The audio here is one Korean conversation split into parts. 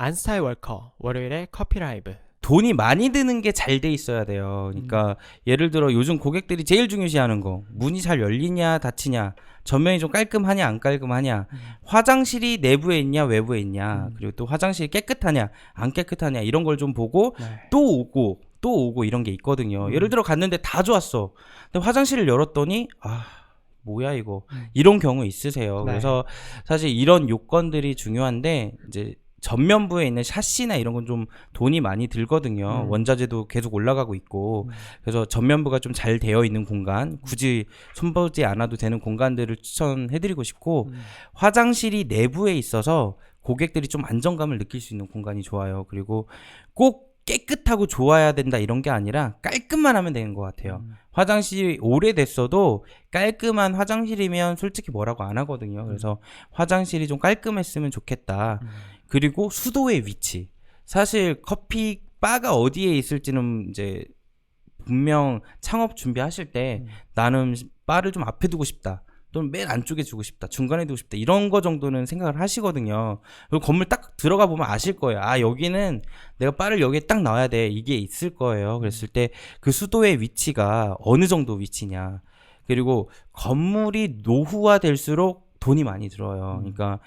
안스타일 월커 월요일에 커피 라이브. 돈이 많이 드는 게 잘 돼 있어야 돼요. 그러니까 예를 들어 요즘 고객들이 제일 중요시하는 거, 문이 잘 열리냐 닫히냐, 전면이 좀 깔끔하냐 안 깔끔하냐, 화장실이 내부에 있냐 외부에 있냐, 그리고 또 화장실이 깨끗하냐 안 깨끗하냐, 이런 걸 좀 보고 네. 또 오고 이런 게 있거든요. 예를 들어 갔는데 다 좋았어. 근데 화장실을 열었더니 뭐야 이거, 이런 경우 있으세요. 네. 그래서 사실 이런 요건들이 중요한데, 이제 전면부에 있는 샤시나 이런 건 좀 돈이 많이 들거든요. 원자재도 계속 올라가고 있고. 그래서 전면부가 좀 잘 되어 있는 공간, 굳이 손보지 않아도 되는 공간들을 추천해드리고 싶고, 화장실이 내부에 있어서 고객들이 좀 안정감을 느낄 수 있는 공간이 좋아요. 그리고 꼭 깨끗하고 좋아야 된다 이런 게 아니라 깔끔만 하면 되는 것 같아요. 화장실이 오래됐어도 깔끔한 화장실이면 솔직히 뭐라고 안 하거든요. 그래서 화장실이 좀 깔끔했으면 좋겠다. 그리고 수도의 위치. 사실 커피 바가 어디에 있을지는 이제 분명 창업 준비하실 때 나는 바를 좀 앞에 두고 싶다, 또는 맨 안쪽에 두고 싶다, 중간에 두고 싶다, 이런 거 정도는 생각을 하시거든요. 그리고 건물 딱 들어가 보면 아실 거예요. 여기는 내가 바를 여기에 딱 놔야 돼, 이게 있을 거예요. 그랬을 때 그 수도의 위치가 어느 정도 위치냐. 그리고 건물이 노후화될수록 돈이 많이 들어요. 그러니까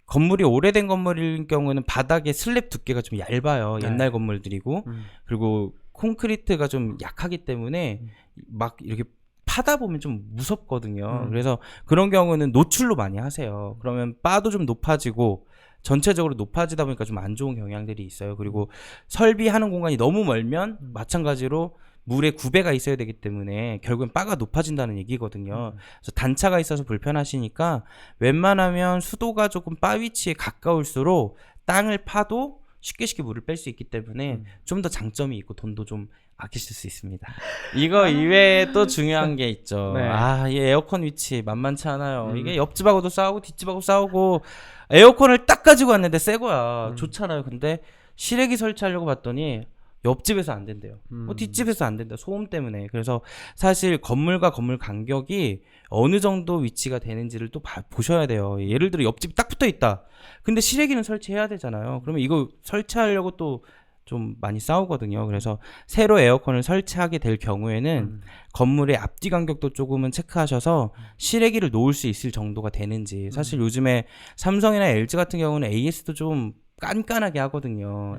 건물이 오래된 건물일 경우는 바닥에 슬랩 두께가 좀 얇아요. 네. 옛날 건물들이고. 그리고 콘크리트가 좀 약하기 때문에 막 이렇게 파다 보면 좀 무섭거든요. 그래서 그런 경우는 노출로 많이 하세요. 그러면 바도 좀 높아지고 전체적으로 높아지다 보니까 좀 안 좋은 경향들이 있어요. 그리고 설비하는 공간이 너무 멀면 마찬가지로 물에 구배가 있어야 되기 때문에 결국엔 바가 높아진다는 얘기거든요. 그래서 단차가 있어서 불편하시니까 웬만하면 수도가 조금 바 위치에 가까울수록 땅을 파도 쉽게 물을 뺄 수 있기 때문에 좀 더 장점이 있고 돈도 좀 아끼실 수 있습니다. 이거 이외에 또 중요한 게 있죠. 네. 이 에어컨 위치 만만치 않아요. 이게 옆집하고도 싸우고 뒷집하고 싸우고, 에어컨을 딱 가지고 왔는데 새 거야. 좋잖아요. 근데 실외기 설치하려고 봤더니 옆집에서 안 된대요. 뒷집에서 안 된다, 소음 때문에. 그래서 사실 건물과 건물 간격이 어느 정도 위치가 되는지를 또 보셔야 돼요. 예를 들어 옆집이 딱 붙어 있다. 근데 실외기는 설치해야 되잖아요. 그러면 이거 설치하려고 또 좀 많이 싸우거든요. 그래서 새로 에어컨을 설치하게 될 경우에는 건물의 앞뒤 간격도 조금은 체크하셔서 실외기를 놓을 수 있을 정도가 되는지. 사실 요즘에 삼성이나 LG 같은 경우는 AS도 좀 깐깐하게 하거든요.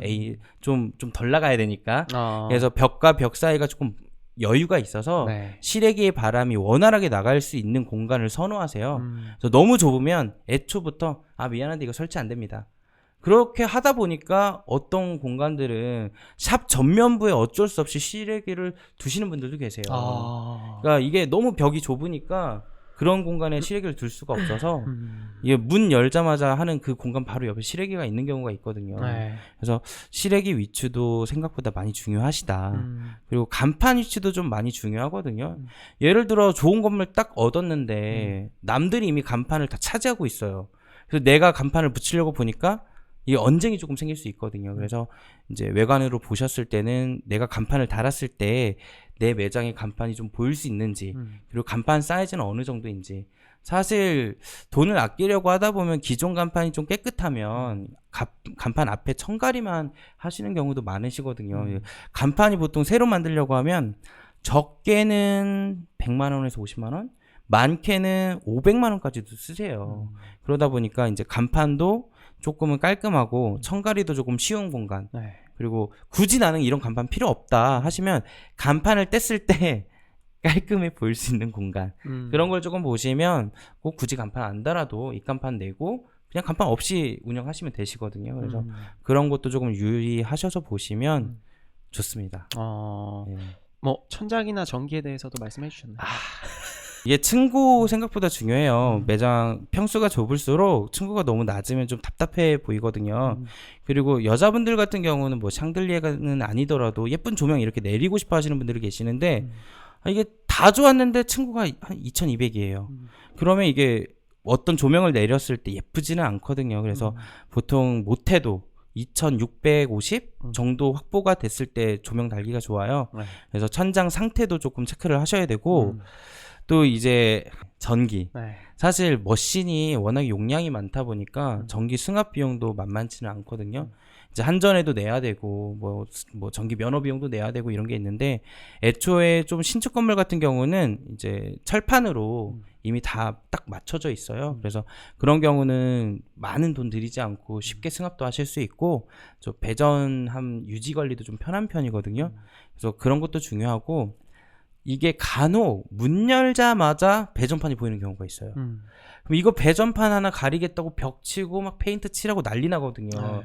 좀 덜 나가야 되니까. 그래서 벽과 벽 사이가 조금 여유가 있어서 네. 실외기의 바람이 원활하게 나갈 수 있는 공간을 선호하세요. 그래서 너무 좁으면 애초부터 미안한데 이거 설치 안 됩니다. 그렇게 하다 보니까 어떤 공간들은 샵 전면부에 어쩔 수 없이 실외기를 두시는 분들도 계세요. 그러니까 이게 너무 벽이 좁으니까 그런 공간에 실외기를 둘 수가 없어서 이게 문 열자마자 하는 그 공간 바로 옆에 실외기가 있는 경우가 있거든요. 네. 그래서 실외기 위치도 생각보다 많이 중요하시다. 그리고 간판 위치도 좀 많이 중요하거든요. 예를 들어 좋은 건물 딱 얻었는데 남들이 이미 간판을 다 차지하고 있어요. 그래서 내가 간판을 붙이려고 보니까 이 언쟁이 조금 생길 수 있거든요. 그래서 이제 외관으로 보셨을 때는 내가 간판을 달았을 때 내 매장의 간판이 좀 보일 수 있는지, 그리고 간판 사이즈는 어느 정도인지. 사실 돈을 아끼려고 하다 보면 기존 간판이 좀 깨끗하면 간판 앞에 청가리만 하시는 경우도 많으시거든요. 간판이 보통 새로 만들려고 하면 적게는 100만 원에서 50만 원, 많게는 500만 원까지도 쓰세요. 그러다 보니까 이제 간판도 조금은 깔끔하고 청가리도 조금 쉬운 공간. 네. 그리고 굳이 나는 이런 간판 필요 없다 하시면 간판을 뗐을 때 깔끔해 보일 수 있는 공간. 그런 걸 조금 보시면 꼭 굳이 간판 안 달아도 입간판 내고 그냥 간판 없이 운영하시면 되시거든요. 그래서 그런 것도 조금 유의하셔서 보시면 좋습니다. 네. 뭐 천장이나 전기에 대해서도 말씀해 주셨나요? 이게 층고 생각보다 중요해요. 매장 평수가 좁을수록 층고가 너무 낮으면 좀 답답해 보이거든요. 그리고 여자분들 같은 경우는 뭐 샹들리에는 아니더라도 예쁜 조명 이렇게 내리고 싶어 하시는 분들이 계시는데 이게 다 좋았는데 층고가 한 2200이에요. 그러면 이게 어떤 조명을 내렸을 때 예쁘지는 않거든요. 그래서 보통 못해도 2650 정도 확보가 됐을 때 조명 달기가 좋아요. 그래서 천장 상태도 조금 체크를 하셔야 되고, 또 이제 전기. 네. 사실 머신이 워낙 용량이 많다 보니까 전기 승합 비용도 만만치는 않거든요. 이제 한전에도 내야 되고 뭐 전기 면허 비용도 내야 되고 이런 게 있는데 애초에 좀 신축 건물 같은 경우는 이제 철판으로 이미 다 딱 맞춰져 있어요. 그래서 그런 경우는 많은 돈 들이지 않고 쉽게 승합도 하실 수 있고 저 배전함 유지 관리도 좀 편한 편이거든요. 그래서 그런 것도 중요하고 이게 간혹 문 열자마자 배전판이 보이는 경우가 있어요. 그럼 이거 배전판 하나 가리겠다고 벽 치고 막 페인트 칠하고 난리 나거든요.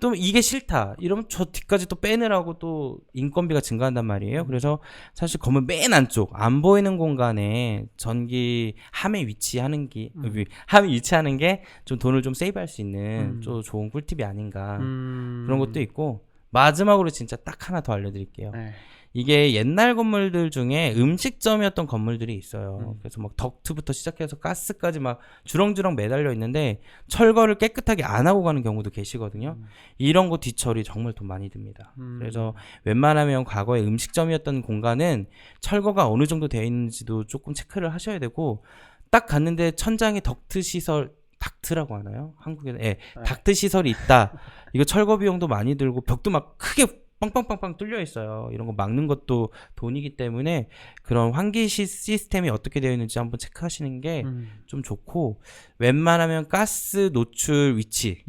또 이게 싫다. 이러면 저 뒤까지 또 빼느라고 또 인건비가 증가한단 말이에요. 그래서 사실 건물 맨 안쪽 안 보이는 공간에 전기 함에 위치하는 게 좀 돈을 좀 세이브할 수 있는 좀 좋은 꿀팁이 아닌가 그런 것도 있고 마지막으로 진짜 딱 하나 더 알려드릴게요. 이게 옛날 건물들 중에 음식점이었던 건물들이 있어요. 그래서 막 덕트부터 시작해서 가스까지 막 주렁주렁 매달려 있는데 철거를 깨끗하게 안 하고 가는 경우도 계시거든요. 이런 거 뒤처리 정말 돈 많이 듭니다. 그래서 웬만하면 과거에 음식점이었던 공간은 철거가 어느 정도 되어 있는지도 조금 체크를 하셔야 되고 딱 갔는데 천장에 덕트 시설 닥트라고 하나요? 한국에는 닥트 시설이 있다. 이거 철거 비용도 많이 들고 벽도 막 크게 빵빵빵빵 뚫려 있어요. 이런 거 막는 것도 돈이기 때문에 그런 환기 시스템이 어떻게 되어 있는지 한번 체크하시는 게 좀 좋고 웬만하면 가스 노출 위치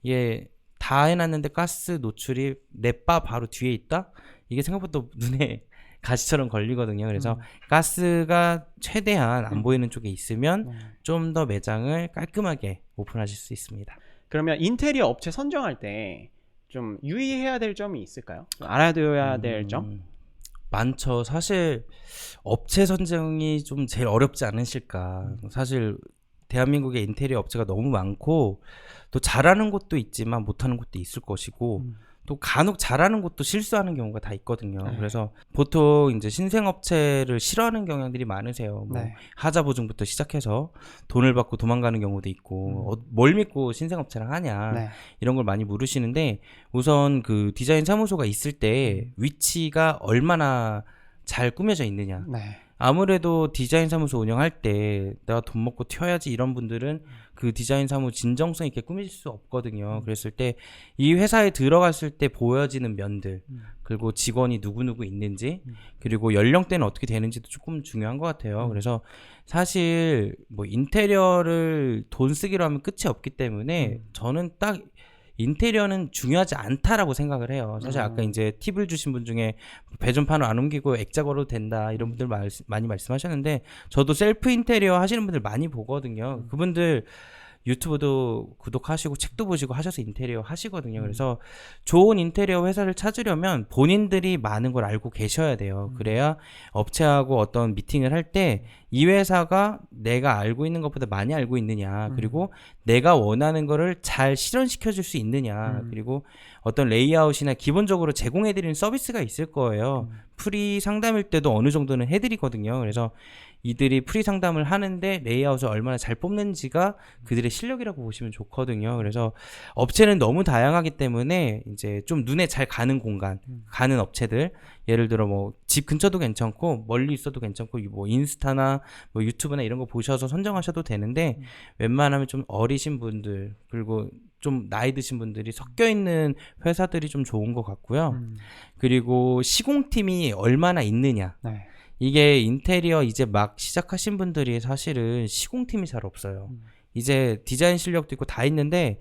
이게 다 해놨는데 가스 노출이 내 바 바로 뒤에 있다? 이게 생각보다 눈에 가시처럼 걸리거든요. 그래서 가스가 최대한 안 보이는 쪽에 있으면 좀 더 매장을 깔끔하게 오픈하실 수 있습니다. 그러면 인테리어 업체 선정할 때 좀 유의해야 될 점이 있을까요? 알아둬야 될 점? 많죠. 사실 업체 선정이 좀 제일 어렵지 않으실까. 사실 대한민국에 인테리어 업체가 너무 많고 또 잘하는 곳도 있지만 못하는 곳도 있을 것이고 또 간혹 잘하는 곳도 실수하는 경우가 다 있거든요. 그래서 보통 이제 신생업체를 싫어하는 경향들이 많으세요. 뭐 하자 보증부터 시작해서 돈을 받고 도망가는 경우도 있고 뭘 믿고 신생업체랑 하냐 이런 걸 많이 물으시는데 우선 그 디자인 사무소가 있을 때 위치가 얼마나 잘 꾸며져 있느냐. 아무래도 디자인 사무소 운영할 때 내가 돈 먹고 튀어야지 이런 분들은 그 디자인 사무 진정성 있게 꾸밀 수 없거든요. 그랬을 때 이 회사에 들어갔을 때 보여지는 면들 그리고 직원이 누구누구 있는지 그리고 연령대는 어떻게 되는지도 조금 중요한 것 같아요. 그래서 사실 뭐 인테리어를 돈 쓰기로 하면 끝이 없기 때문에 저는 딱 인테리어는 중요하지 않다라고 생각을 해요. 사실 아까 이제 팁을 주신 분 중에 배전판을 안 옮기고 액자 걸어도 된다 이런 분들 많이 말씀하셨는데 저도 셀프 인테리어 하시는 분들 많이 보거든요. 그분들 유튜브도 구독하시고 책도 보시고 하셔서 인테리어 하시거든요. 그래서 좋은 인테리어 회사를 찾으려면 본인들이 많은 걸 알고 계셔야 돼요. 그래야 업체하고 어떤 미팅을 할 때 이 회사가 내가 알고 있는 것보다 많이 알고 있느냐 그리고 내가 원하는 거를 잘 실현시켜 줄 수 있느냐 그리고 어떤 레이아웃이나 기본적으로 제공해드리는 서비스가 있을 거예요. 프리 상담일 때도 어느 정도는 해드리거든요. 그래서 이들이 프리 상담을 하는데 레이아웃을 얼마나 잘 뽑는지가 그들의 실력이라고 보시면 좋거든요. 그래서 업체는 너무 다양하기 때문에 이제 좀 눈에 잘 가는 공간, 가는 업체들, 예를 들어 뭐 집 근처도 괜찮고 멀리 있어도 괜찮고 뭐 인스타나 뭐 유튜브나 이런 거 보셔서 선정하셔도 되는데 웬만하면 좀 어리신 분들 그리고 좀 나이 드신 분들이 섞여 있는 회사들이 좀 좋은 것 같고요. 그리고 시공팀이 얼마나 있느냐. 이게 인테리어 이제 막 시작하신 분들이 사실은 시공팀이 잘 없어요. 이제 디자인 실력도 있고 다 있는데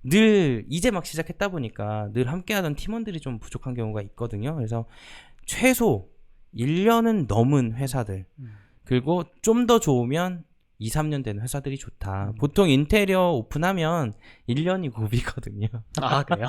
늘 이제 막 시작했다 보니까 늘 함께하던 팀원들이 좀 부족한 경우가 있거든요. 그래서 최소 1년은 넘은 회사들 그리고 좀 더 좋으면 2, 3년 된 회사들이 좋다. 보통 인테리어 오픈하면 1년이 고비거든요. 아, 그래요?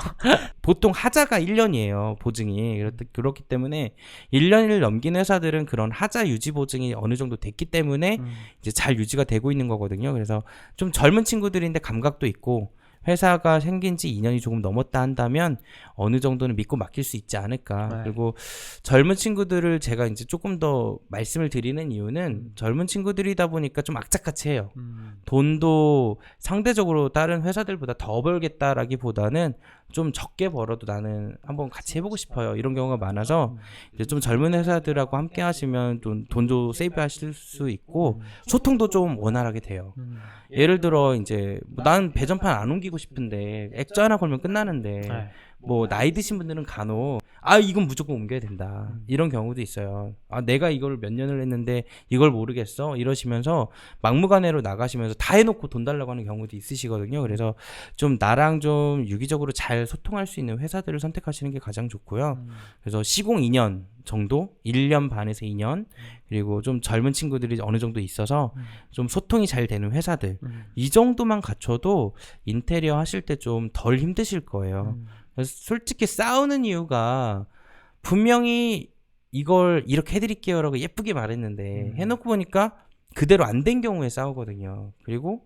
보통 하자가 1년이에요. 보증이. 그렇기 때문에 1년을 넘긴 회사들은 그런 하자 유지 보증이 어느 정도 됐기 때문에 이제 잘 유지가 되고 있는 거거든요. 그래서 좀 젊은 친구들인데 감각도 있고 회사가 생긴 지 2년이 조금 넘었다 한다면 어느 정도는 믿고 맡길 수 있지 않을까. 그리고 젊은 친구들을 제가 이제 조금 더 말씀을 드리는 이유는 젊은 친구들이다 보니까 좀 악착같이 해요. 돈도 상대적으로 다른 회사들보다 더 벌겠다라기보다는 좀 적게 벌어도 나는 한번 같이 해보고 싶어요. 이런 경우가 많아서 이제 좀 젊은 회사들하고 함께 하시면 좀 돈도 세이브하실 수 있고 소통도 좀 원활하게 돼요. 예를 들어 이제 뭐 난 배전판 안 옮기고 싶은데 액자 하나 걸면 끝나는데 네. 뭐 나이 드신 분들은 간혹 이건 무조건 옮겨야 된다 이런 경우도 있어요. 내가 이걸 몇 년을 했는데 이걸 모르겠어 이러시면서 막무가내로 나가시면서 다 해놓고 돈 달라고 하는 경우도 있으시거든요. 그래서 좀 나랑 좀 유기적으로 잘 소통할 수 있는 회사들을 선택하시는 게 가장 좋고요. 그래서 시공 2년 정도 1년 반에서 2년 그리고 좀 젊은 친구들이 어느 정도 있어서 좀 소통이 잘 되는 회사들 이 정도만 갖춰도 인테리어 하실 때 좀 덜 힘드실 거예요. 그래서 솔직히 싸우는 이유가 분명히 이걸 이렇게 해드릴게요라고 예쁘게 말했는데 해놓고 보니까 그대로 안 된 경우에 싸우거든요. 그리고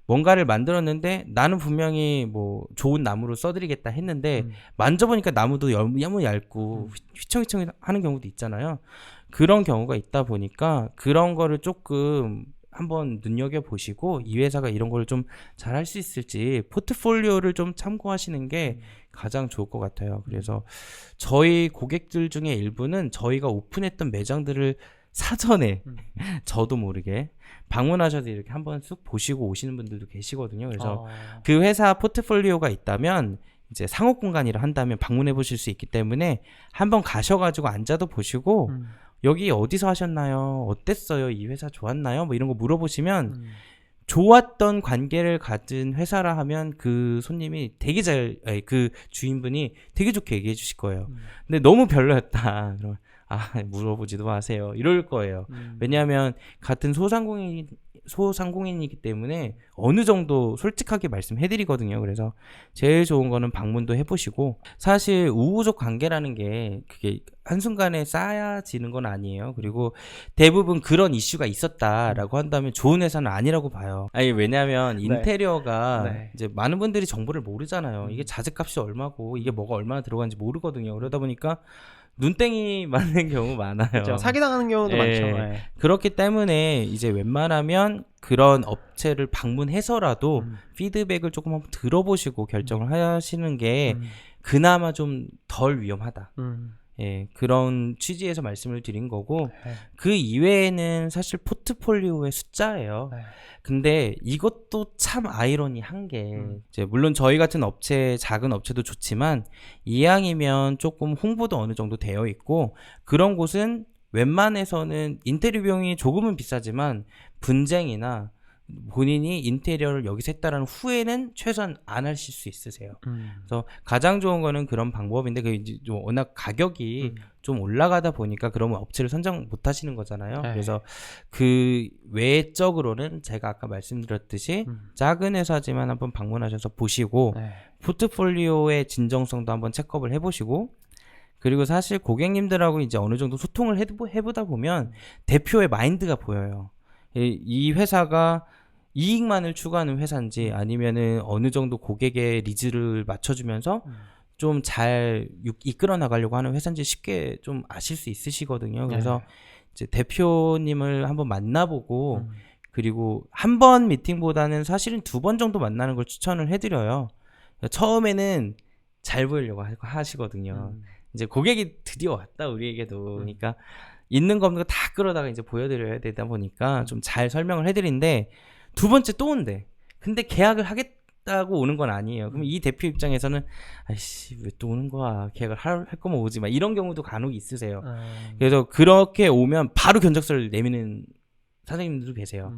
뭔가를 만들었는데 나는 분명히 뭐 좋은 나무로 써드리겠다 했는데 만져보니까 나무도 너무 얇고 휘청휘청 하는 경우도 있잖아요. 그런 경우가 있다 보니까 그런 거를 조금 한번 눈여겨보시고 이 회사가 이런 걸 좀 잘할 수 있을지 포트폴리오를 좀 참고하시는 게 가장 좋을 것 같아요. 그래서 저희 고객들 중에 일부는 저희가 오픈했던 매장들을 사전에 저도 모르게 방문하셔서 이렇게 한번 쑥 보시고 오시는 분들도 계시거든요. 그래서 그 회사 포트폴리오가 있다면 이제 상업 공간이라 한다면 방문해 보실 수 있기 때문에 한번 가셔가지고 앉아도 보시고 여기 어디서 하셨나요? 어땠어요? 이 회사 좋았나요? 뭐 이런 거 물어보시면 좋았던 관계를 가진 회사라 하면 그 손님이 되게 그 주인분이 되게 좋게 얘기해 주실 거예요. 근데 너무 별로였다. 그러면 물어보지도 마세요. 이럴 거예요. 왜냐하면 같은 소상공인이기 때문에 어느 정도 솔직하게 말씀해드리거든요. 그래서 제일 좋은 거는 방문도 해보시고 사실 우호적 관계라는 게 그게 한순간에 쌓여지는 건 아니에요. 그리고 대부분 그런 이슈가 있었다라고 한다면 좋은 회사는 아니라고 봐요. 왜냐하면 인테리어가 네. 이제 많은 분들이 정보를 모르잖아요. 이게 자재값이 얼마고 이게 뭐가 얼마나 들어가는지 모르거든요. 그러다 보니까 눈땡이 맞는 경우 많아요. 그렇죠. 사기당하는 경우도 많죠. 네. 그렇기 때문에 이제 웬만하면 그런 업체를 방문해서라도 피드백을 조금 한번 들어보시고 결정을 하시는 게 그나마 좀 덜 위험하다. 그런 취지에서 말씀을 드린 거고 그 이외에는 사실 포트폴리오의 숫자예요. 근데 이것도 참 아이러니한 게 이제 물론 저희 같은 업체 작은 업체도 좋지만 이왕이면 조금 홍보도 어느 정도 되어 있고 그런 곳은 웬만해서는 인테리어 비용이 조금은 비싸지만 분쟁이나 본인이 인테리어를 여기서 했다라는 후회는 최소한 안 하실 수 있으세요. 그래서 가장 좋은 거는 그런 방법인데 그 이제 좀 워낙 가격이 좀 올라가다 보니까 그러면 업체를 선정 못 하시는 거잖아요. 그래서 그 외적으로는 제가 아까 말씀드렸듯이 작은 회사지만 한번 방문하셔서 보시고 포트폴리오의 진정성도 한번 체크업을 해보시고 그리고 사실 고객님들하고 이제 어느 정도 소통을 해보다 보면 대표의 마인드가 보여요. 이 회사가 이익만을 추구하는 회사인지 아니면은 어느 정도 고객의 니즈를 맞춰주면서 좀 잘 이끌어 나가려고 하는 회사인지 쉽게 좀 아실 수 있으시거든요. 그래서 이제 대표님을 한번 만나보고 그리고 한 번 미팅보다는 사실은 2번 정도 만나는 걸 추천을 해드려요. 처음에는 잘 보이려고 하시거든요. 이제 고객이 드디어 왔다 우리에게도. 그러니까 있는 거 없는 거 다 끌어다가 이제 보여드려야 되다 보니까 좀 잘 설명을 해드리는데 2번째 또 온대. 근데 계약을 하겠다고 오는 건 아니에요. 그럼 이 대표 입장에서는 아이씨 왜 또 오는 거야. 계약을 할 거면 오지 마. 이런 경우도 간혹 있으세요. 그래서 그렇게 오면 바로 견적서를 내미는 사장님들도 계세요.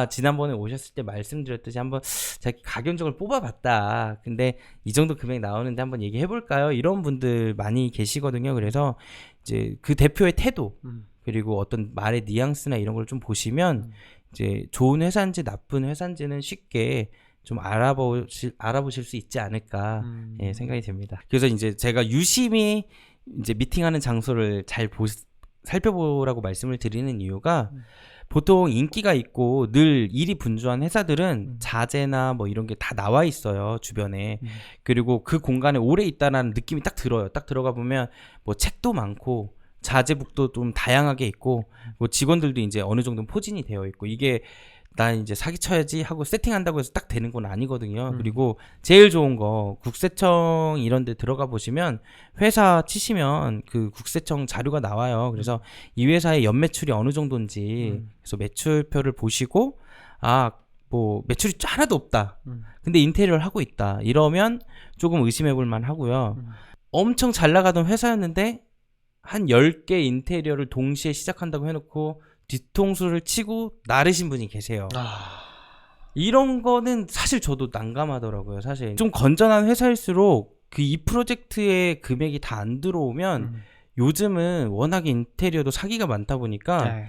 지난번에 오셨을 때 말씀드렸듯이 한번 제가 가견적을 뽑아봤다. 근데 이 정도 금액 나오는데 한번 얘기해볼까요? 이런 분들 많이 계시거든요. 그래서 이제 그 대표의 태도 그리고 어떤 말의 뉘앙스나 이런 걸 좀 보시면 이제 좋은 회사인지 나쁜 회사인지는 쉽게 좀 알아보실 수 있지 않을까 생각이 됩니다. 그래서 이제 제가 유심히 이제 미팅하는 장소를 잘 살펴보라고 말씀을 드리는 이유가 보통 인기가 있고 늘 일이 분주한 회사들은 자재나 뭐 이런 게 다 나와 있어요 주변에. 그리고 그 공간에 오래 있다는 느낌이 딱 들어요. 딱 들어가 보면 뭐 책도 많고 자재북도 좀 다양하게 있고 뭐 직원들도 이제 어느 정도 포진이 되어 있고 이게 나 이제 사기쳐야지 하고 세팅한다고 해서 딱 되는 건 아니거든요. 그리고 제일 좋은 거 국세청 이런 데 들어가 보시면 회사 치시면 그 국세청 자료가 나와요. 그래서 이 회사의 연매출이 어느 정도인지 그래서 매출표를 보시고 뭐 매출이 하나도 없다. 근데 인테리어를 하고 있다. 이러면 조금 의심해 볼 만하고요. 엄청 잘 나가던 회사였는데 한 10개 인테리어를 동시에 시작한다고 해놓고 뒤통수를 치고 나르신 분이 계세요. 이런 거는 사실 저도 난감하더라고요. 사실 좀 건전한 회사일수록 그 이 프로젝트의 금액이 다 안 들어오면 요즘은 워낙에 인테리어도 사기가 많다 보니까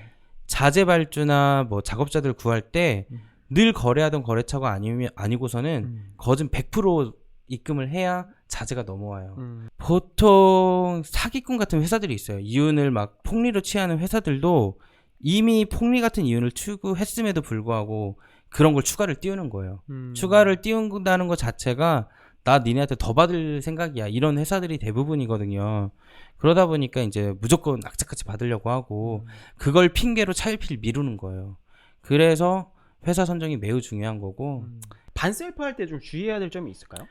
자재 발주나 뭐 작업자들 구할 때 늘 거래하던 거래처가 아니고서는 거진 100% 입금을 해야 자재가 넘어와요. 보통 사기꾼 같은 회사들이 있어요. 이윤을 막 폭리로 취하는 회사들도 이미 폭리 같은 이윤을 추구했음에도 불구하고 그런 걸 추가를 띄우는 거예요. 추가를 띄운다는 것 자체가 나 니네한테 더 받을 생각이야. 이런 회사들이 대부분이거든요. 그러다 보니까 이제 무조건 악착같이 받으려고 하고 그걸 핑계로 차일피일 미루는 거예요. 그래서 회사 선정이 매우 중요한 거고 반셀프 할 때 좀 주의해야 될 점이 있을까요?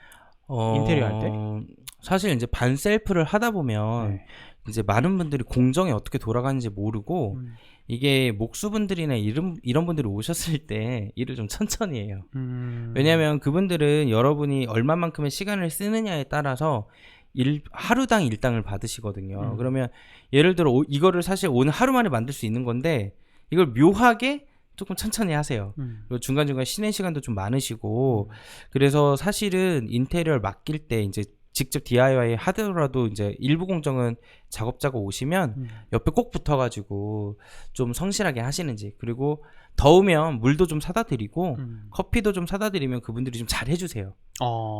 인테리어 할 때? 사실 이제 반셀프를 하다 보면 이제 많은 분들이 공정이 어떻게 돌아가는지 모르고 이게 목수분들이나 이런 분들이 오셨을 때 일을 좀 천천히 해요. 왜냐하면 그분들은 여러분이 얼마만큼의 시간을 쓰느냐에 따라서 하루당 일당을 받으시거든요. 그러면 예를 들어 이거를 사실 오늘 하루 만에 만들 수 있는 건데 이걸 묘하게 조금 천천히 하세요. 그리고 중간중간 쉬는 시간도 좀 많으시고 그래서 사실은 인테리어를 맡길 때 이제 직접 DIY 하더라도 이제 일부 공정은 작업자가 오시면 옆에 꼭 붙어가지고 좀 성실하게 하시는지 그리고 더우면 물도 좀 사다 드리고 커피도 좀 사다 드리면 그분들이 좀 잘 해주세요.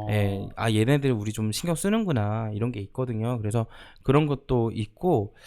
예, 얘네들 우리 좀 신경 쓰는구나 이런 게 있거든요. 그래서 그런 것도 있고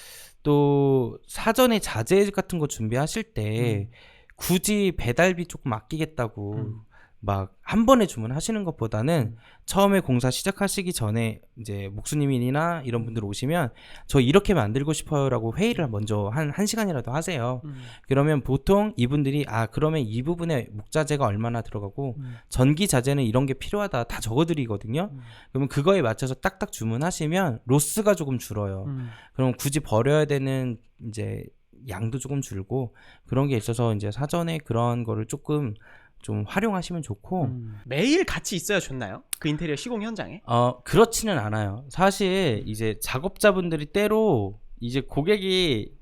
또 사전에 자재 같은 거 준비하실 때 굳이 배달비 조금 아끼겠다고 막 한 번에 주문하시는 것보다는 처음에 공사 시작하시기 전에 이제 목수님이나 이런 분들 오시면 저 이렇게 만들고 싶어요라고 회의를 먼저 한 1시간이라도 하세요. 그러면 보통 이분들이 그러면 이 부분에 목자재가 얼마나 들어가고 전기 자재는 이런 게 필요하다 다 적어드리거든요. 그러면 그거에 맞춰서 딱딱 주문하시면 로스가 조금 줄어요. 그럼 굳이 버려야 되는 이제 양도 조금 줄고 그런 게 있어서 이제 사전에 그런 거를 조금 좀 활용하시면 좋고 매일 같이 있어야 좋나요? 그 인테리어 시공 현장에? 그렇지는 않아요. 사실 이제 작업자분들이 때로 이제 고객이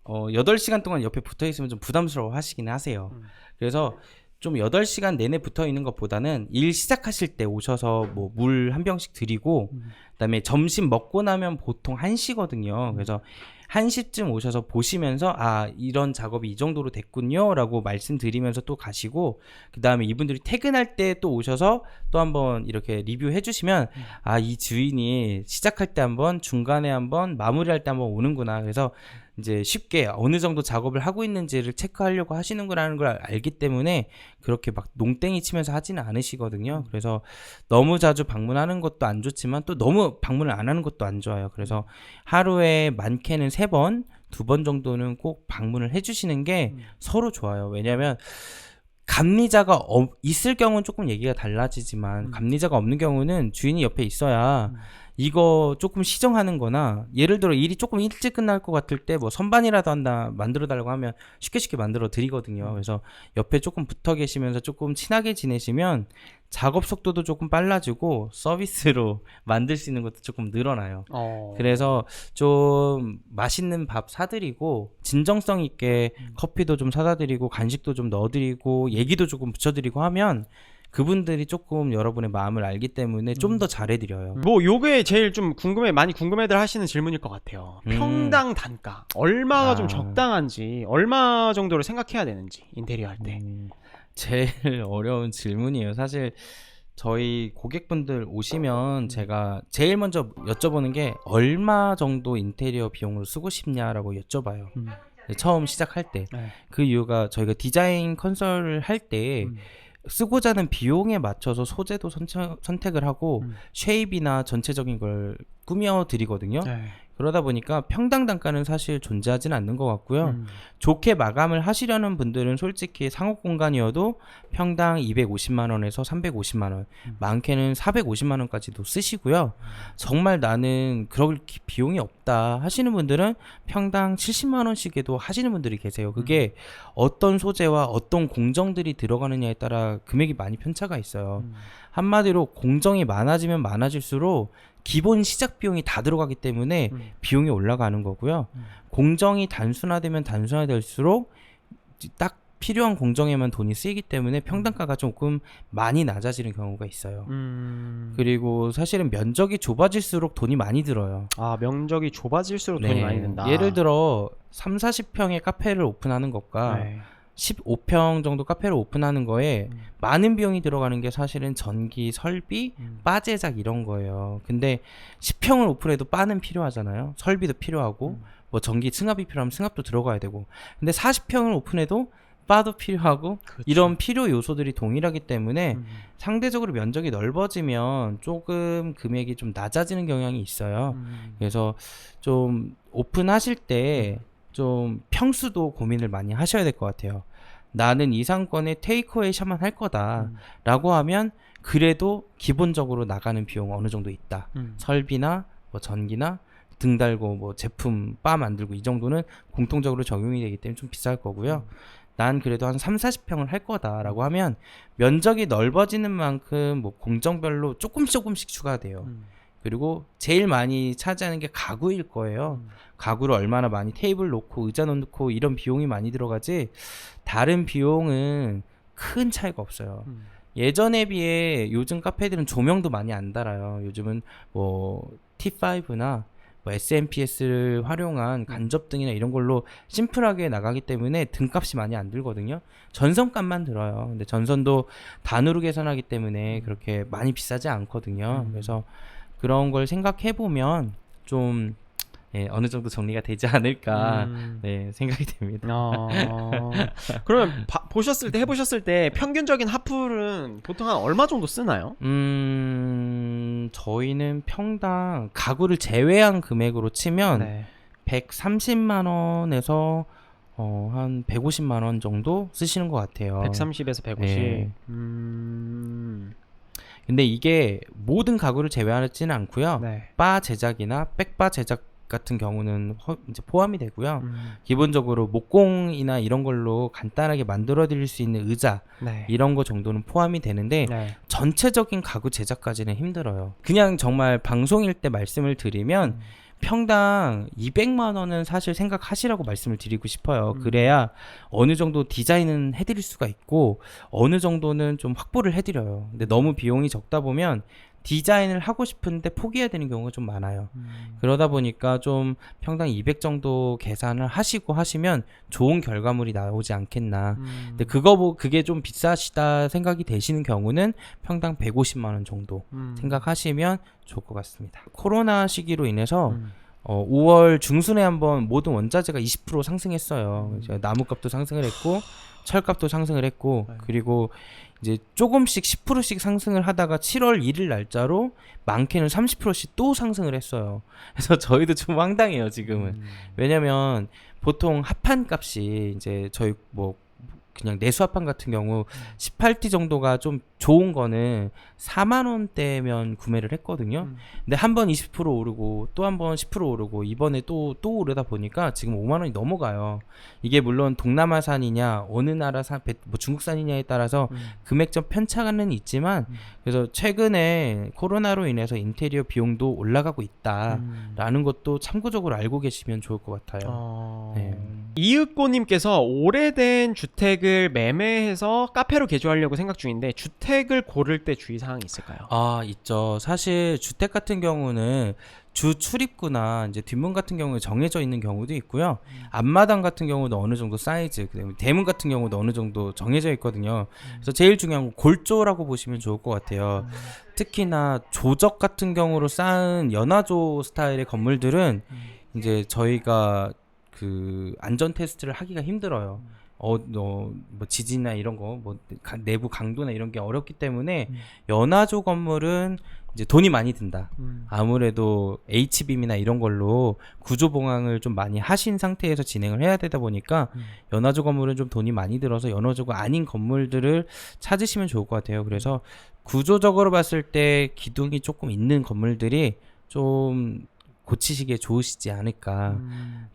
8시간 동안 옆에 붙어 있으면 좀 부담스러워 하시긴 하세요. 그래서 좀 8시간 내내 붙어 있는 것보다는 일 시작하실 때 오셔서 뭐 물 한 병씩 드리고 그다음에 점심 먹고 나면 보통 1시거든요. 그래서 1시쯤 오셔서 보시면서 이런 작업이 이 정도로 됐군요 라고 말씀드리면서 또 가시고 그 다음에 이분들이 퇴근할 때 또 오셔서 또 한번 이렇게 리뷰해 주시면 이 주인이 시작할 때 한번 중간에 한번 마무리할 때 한번 오는구나. 그래서 이제 쉽게 어느 정도 작업을 하고 있는지를 체크하려고 하시는구나라는 걸 알기 때문에 그렇게 막 농땡이 치면서 하지는 않으시거든요. 그래서 너무 자주 방문하는 것도 안 좋지만 또 너무 방문을 안 하는 것도 안 좋아요. 그래서 하루에 많게는 3번, 2번 정도는 꼭 방문을 해주시는 게 서로 좋아요. 왜냐하면 감리자가 있을 경우는 조금 얘기가 달라지지만 감리자가 없는 경우는 주인이 옆에 있어야 이거 조금 시정하는 거나 예를 들어 일이 조금 일찍 끝날 것 같을 때 뭐 선반이라도 만들어 달라고 하면 쉽게 만들어 드리거든요. 그래서 옆에 조금 붙어 계시면서 조금 친하게 지내시면 작업 속도도 조금 빨라지고 서비스로 만들 수 있는 것도 조금 늘어나요. 그래서 좀 맛있는 밥 사드리고 진정성 있게 커피도 좀 사다 드리고 간식도 좀 넣어드리고 얘기도 조금 붙여드리고 하면 그분들이 조금 여러분의 마음을 알기 때문에 좀 더 잘해드려요. 뭐 요게 제일 좀 많이 궁금해들 하시는 질문일 것 같아요. 평당 단가 얼마가 좀 적당한지 얼마 정도를 생각해야 되는지 인테리어 할 때. 제일 어려운 질문이에요. 사실 저희 고객분들 오시면 제가 제일 먼저 여쭤보는 게 얼마 정도 인테리어 비용을 쓰고 싶냐라고 여쭤봐요. 처음 시작할 때. 그 이유가 저희가 디자인 컨설을 할 때 쓰고자 하는 비용에 맞춰서 소재도 선택을 하고 쉐입이나 전체적인 걸 꾸며 드리거든요. 그러다 보니까 평당 단가는 사실 존재하지는 않는 것 같고요. 좋게 마감을 하시려는 분들은 솔직히 상업 공간이어도 평당 250만 원에서 350만 원, 많게는 450만 원까지도 쓰시고요. 정말 나는 그럴 비용이 없다 하시는 분들은 평당 70만 원씩에도 하시는 분들이 계세요. 그게 어떤 소재와 어떤 공정들이 들어가느냐에 따라 금액이 많이 편차가 있어요. 한마디로 공정이 많아지면 많아질수록 기본 시작 비용이 다 들어가기 때문에 비용이 올라가는 거고요. 공정이 단순화되면 단순화될수록 딱 필요한 공정에만 돈이 쓰이기 때문에 평당가가 조금 많이 낮아지는 경우가 있어요. 그리고 사실은 면적이 좁아질수록 돈이 많이 들어요. 아, 면적이 좁아질수록 돈이 많이 든다. 예를 들어 3, 40평의 카페를 오픈하는 것과 네. 15평 정도 카페를 오픈하는 거에 많은 비용이 들어가는 게 사실은 전기, 설비, 바 제작 이런 거예요. 근데 10평을 오픈해도 바는 필요하잖아요. 설비도 필요하고 뭐 전기 승합이 필요하면 승합도 들어가야 되고. 근데 40평을 오픈해도 바도 필요하고 그쵸. 이런 필요 요소들이 동일하기 때문에 상대적으로 면적이 넓어지면 조금 금액이 좀 낮아지는 경향이 있어요. 그래서 좀 오픈하실 때 좀 평수도 고민을 많이 하셔야 될 것 같아요. 나는 이 상권에 테이크어웨이 샵만 할 거다 라고 하면 그래도 기본적으로 나가는 비용 어느 정도 있다. 설비나 뭐 전기나 등 달고 뭐 제품 바 만들고 이 정도는 공통적으로 적용이 되기 때문에 좀 비쌀 거고요. 난 그래도 한 3, 40평을 할 거다라고 하면 면적이 넓어지는 만큼 뭐 공정별로 조금씩 추가돼요. 그리고 제일 많이 차지하는 게 가구일 거예요. 가구를 얼마나 많이 테이블 놓고 의자 놓고 이런 비용이 많이 들어가지 다른 비용은 큰 차이가 없어요. 예전에 비해 요즘 카페들은 조명도 많이 안 달아요. 요즘은 뭐 T5나 뭐 SMPS를 활용한 간접등이나 이런 걸로 심플하게 나가기 때문에 등값이 많이 안 들거든요. 전선값만 들어요. 근데 전선도 단으로 계산하기 때문에 그렇게 많이 비싸지 않거든요. 그래서 그런 걸 생각해 보면 좀 어느 정도 정리가 되지 않을까 생각이 됩니다. 그러면 해보셨을 때 평균적인 핫플은 보통 한 얼마 정도 쓰나요? 저희는 평당 가구를 제외한 금액으로 치면 130만 원에서 한 150만 원 정도 쓰시는 것 같아요. 130에서 150. 네. 근데 이게 모든 가구를 제외하지는 않고요. 바 제작이나 백바 제작 같은 경우는 이제 포함이 되고요. 기본적으로 목공이나 이런 걸로 간단하게 만들어 드릴 수 있는 의자 이런 거 정도는 포함이 되는데 전체적인 가구 제작까지는 힘들어요. 그냥 정말 방송일 때 말씀을 드리면 평당 200만 원은 사실 생각하시라고 말씀을 드리고 싶어요. 그래야 어느 정도 디자인은 해드릴 수가 있고 어느 정도는 좀 확보를 해드려요. 근데 너무 비용이 적다 보면 디자인을 하고 싶은데 포기해야 되는 경우가 좀 많아요. 그러다 보니까 좀 평당 200 정도 계산을 하시고 하시면 좋은 결과물이 나오지 않겠나. 근데 그게 좀 비싸시다 생각이 되시는 경우는 평당 150만 원 정도 생각하시면 좋을 것 같습니다. 코로나 시기로 인해서 5월 중순에 한번 모든 원자재가 20% 상승했어요. 나무값도 상승을 했고 철값도 상승을 했고 그리고 이제 조금씩 10%씩 상승을 하다가 7월 1일 날짜로 많게는 30%씩 또 상승을 했어요. 그래서 저희도 좀 황당해요, 지금은. 왜냐면 보통 합판 값이 이제 저희 뭐 그냥 내수합판 같은 경우 18T 정도가 좀 좋은 거는 4만 원대면 구매를 했거든요. 근데 한 번 20% 오르고 또 한 번 10% 오르고 이번에 또 오르다 보니까 지금 5만 원이 넘어가요. 이게 물론 동남아산이냐 어느 나라 뭐 중국산이냐에 따라서 금액적 편차는 있지만 그래서 최근에 코로나로 인해서 인테리어 비용도 올라가고 있다라는 것도 참고적으로 알고 계시면 좋을 것 같아요. 이윽고님께서 오래된 주택을 매매해서 카페로 개조하려고 생각 중인데 주택을 고를 때 주의사항이 있을까요? 있죠. 사실 주택 같은 경우는 주 출입구나 이제 뒷문 같은 경우에 정해져 있는 경우도 있고요. 앞마당 같은 경우도 어느 정도 사이즈, 그다음에 대문 같은 경우도 어느 정도 정해져 있거든요. 그래서 제일 중요한 건 골조라고 보시면 좋을 것 같아요. 특히나 조적 같은 경우로 쌓은 연화조 스타일의 건물들은 이제 저희가 그 안전 테스트를 하기가 힘들어요. 뭐 지진이나 이런 거, 뭐 내부 강도나 이런 게 어렵기 때문에 연화조 건물은 이제 돈이 많이 든다. 아무래도 H빔이나 이런 걸로 구조 보강을 좀 많이 하신 상태에서 진행을 해야 되다 보니까 연화조 건물은 좀 돈이 많이 들어서 연화조가 아닌 건물들을 찾으시면 좋을 것 같아요. 그래서 구조적으로 봤을 때 기둥이 조금 있는 건물들이 좀 고치시기에 좋으시지 않을까.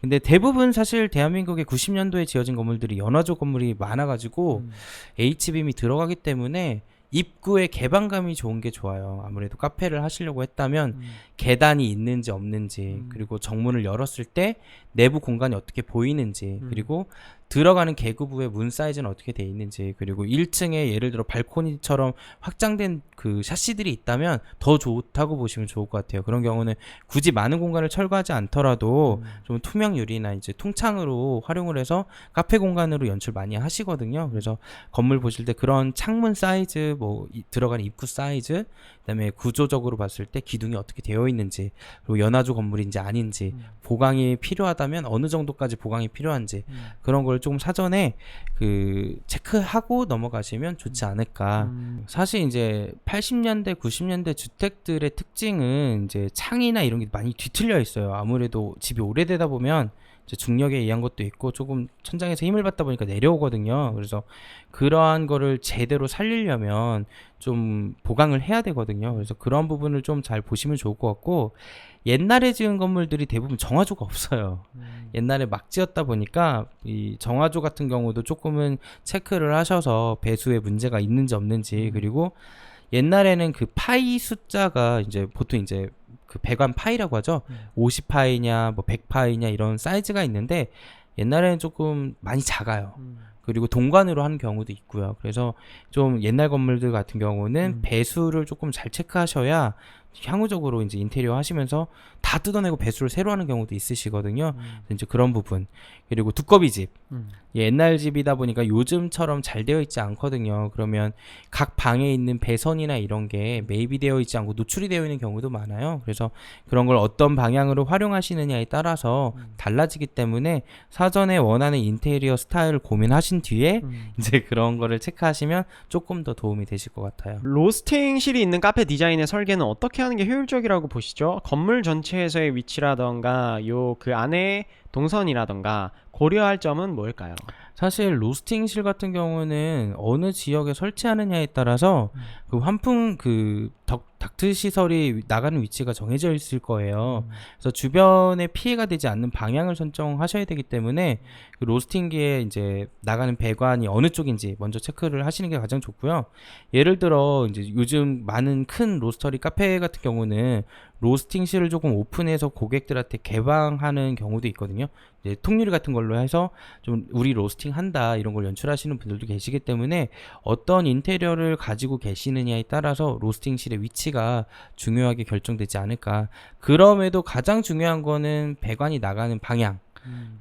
근데 대부분 사실 대한민국의 90년도에 지어진 건물들이 연화조 건물이 많아가지고 H빔이 들어가기 때문에 입구의 개방감이 좋은 게 좋아요. 아무래도 카페를 하시려고 했다면 계단이 있는지 없는지, 그리고 정문을 열었을 때 내부 공간이 어떻게 보이는지, 그리고 들어가는 개구부의 문 사이즈는 어떻게 돼 있는지, 그리고 1층에 예를 들어 발코니처럼 확장된 그 샤시들이 있다면 더 좋다고 보시면 좋을 것 같아요. 그런 경우는 굳이 많은 공간을 철거하지 않더라도 좀 투명 유리나 이제 통창으로 활용을 해서 카페 공간으로 연출 많이 하시거든요. 그래서 건물 보실 때 그런 창문 사이즈, 뭐 들어가는 입구 사이즈, 그다음에 구조적으로 봤을 때 기둥이 어떻게 되어 있는지, 그리고 연화조 건물인지 아닌지, 보강이 필요하다면 어느 정도까지 보강이 필요한지, 그런 걸 조금 사전에 그 체크하고 넘어가시면 좋지 않을까. 사실 이제 80년대 90년대 주택들의 특징은 이제 창이나 이런 게 많이 뒤틀려 있어요. 아무래도 집이 오래되다 보면 이제 중력에 의한 것도 있고 조금 천장에서 힘을 받다 보니까 내려오거든요. 그래서 그러한 거를 제대로 살리려면 좀 보강을 해야 되거든요. 그래서 그런 부분을 좀 잘 보시면 좋을 것 같고, 옛날에 지은 건물들이 대부분 정화조가 없어요. 옛날에 막 지었다 보니까 이 정화조 같은 경우도 조금은 체크를 하셔서 배수에 문제가 있는지 없는지, 그리고 옛날에는 그 파이 숫자가 이제 보통 이제 그 배관 파이라고 하죠. 50파이냐 뭐 100파이냐 이런 사이즈가 있는데 옛날에는 조금 많이 작아요. 그리고 동관으로 하는 경우도 있고요. 그래서 좀 옛날 건물들 같은 경우는 배수를 조금 잘 체크하셔야 향후적으로 이제 인테리어 하시면서 다 뜯어내고 배수를 새로 하는 경우도 있으시거든요. 이제 그런 부분. 그리고 두꺼비 집. 옛날 집이다 보니까 요즘처럼 잘 되어 있지 않거든요. 그러면 각 방에 있는 배선이나 이런 게 매입이 되어 있지 않고 노출이 되어 있는 경우도 많아요. 그래서 그런 걸 어떤 방향으로 활용하시느냐에 따라서 달라지기 때문에 사전에 원하는 인테리어 스타일을 고민하신 뒤에 이제 그런 거를 체크하시면 조금 더 도움이 되실 것 같아요. 로스팅실이 있는 카페 디자인의 설계는 어떻게 하는 게 효율적이라고 보시죠? 건물 전체에서의 위치라던가 요 그 안에 동선이라던가 고려할 점은 뭘까요? 사실 로스팅실 같은 경우는 어느 지역에 설치하느냐에 따라서 그 환풍 그 닥트 시설이 나가는 위치가 정해져 있을 거예요. 그래서 주변에 피해가 되지 않는 방향을 선정하셔야 되기 때문에 그 로스팅기에 이제 나가는 배관이 어느 쪽인지 먼저 체크를 하시는 게 가장 좋고요. 예를 들어 이제 요즘 많은 큰 로스터리 카페 같은 경우는 로스팅실을 조금 오픈해서 고객들한테 개방하는 경우도 있거든요. 이제 통유리 같은 걸로 해서 좀 우리 로스팅 한다 이런 걸 연출하시는 분들도 계시기 때문에 어떤 인테리어를 가지고 계시느냐에 따라서 로스팅실의 위치가 중요하게 결정되지 않을까. 그럼에도 가장 중요한 거는 배관이 나가는 방향.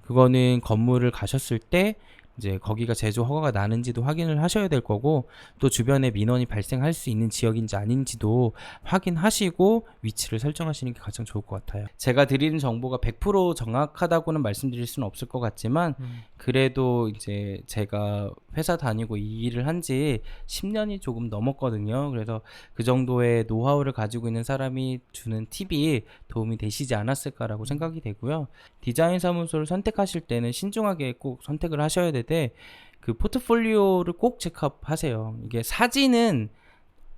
그거는 건물을 가셨을 때 이제 거기가 제조 허가가 나는지도 확인을 하셔야 될 거고, 또 주변에 민원이 발생할 수 있는 지역인지 아닌지도 확인하시고 위치를 설정하시는 게 가장 좋을 것 같아요. 제가 드리는 정보가 100% 정확하다고는 말씀드릴 수는 없을 것 같지만 그래도 이제 제가 회사 다니고 이 일을 한 지 10년이 조금 넘었거든요. 그래서 그 정도의 노하우를 가지고 있는 사람이 주는 팁이 도움이 되시지 않았을까라고 생각이 되고요. 디자인 사무소를 선택하실 때는 신중하게 꼭 선택을 하셔야 되되, 그 포트폴리오를 꼭 체크하세요. 이게 사진은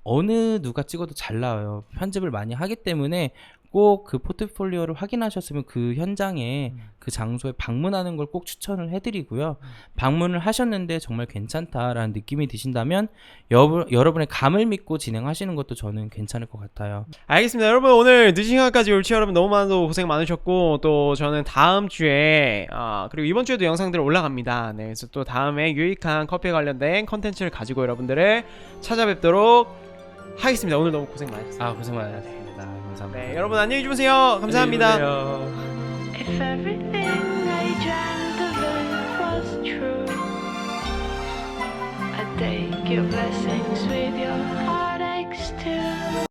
어느 누가 찍어도 잘 나와요. 편집을 많이 하기 때문에 꼭 그 포트폴리오를 확인하셨으면 그 현장에 그 장소에 방문하는 걸 꼭 추천을 해드리고요. 방문을 하셨는데 정말 괜찮다라는 느낌이 드신다면 여러분의 감을 믿고 진행하시는 것도 저는 괜찮을 것 같아요. 알겠습니다. 여러분 오늘 늦은 시간까지 올치 여러분 너무 고생 많으셨고, 또 저는 다음 주에 그리고 이번 주에도 영상들 올라갑니다. 네, 그래서 또 다음에 유익한 커피에 관련된 컨텐츠를 가지고 여러분들을 찾아뵙도록 하겠습니다. 오늘 너무 고생 많으셨습니다. 고생 많으셨습니다. 감사합니다. 네, 여러분 안녕히 주무세요. 감사합니다. If everything I dreamt of it was true, I take your blessings with your heart.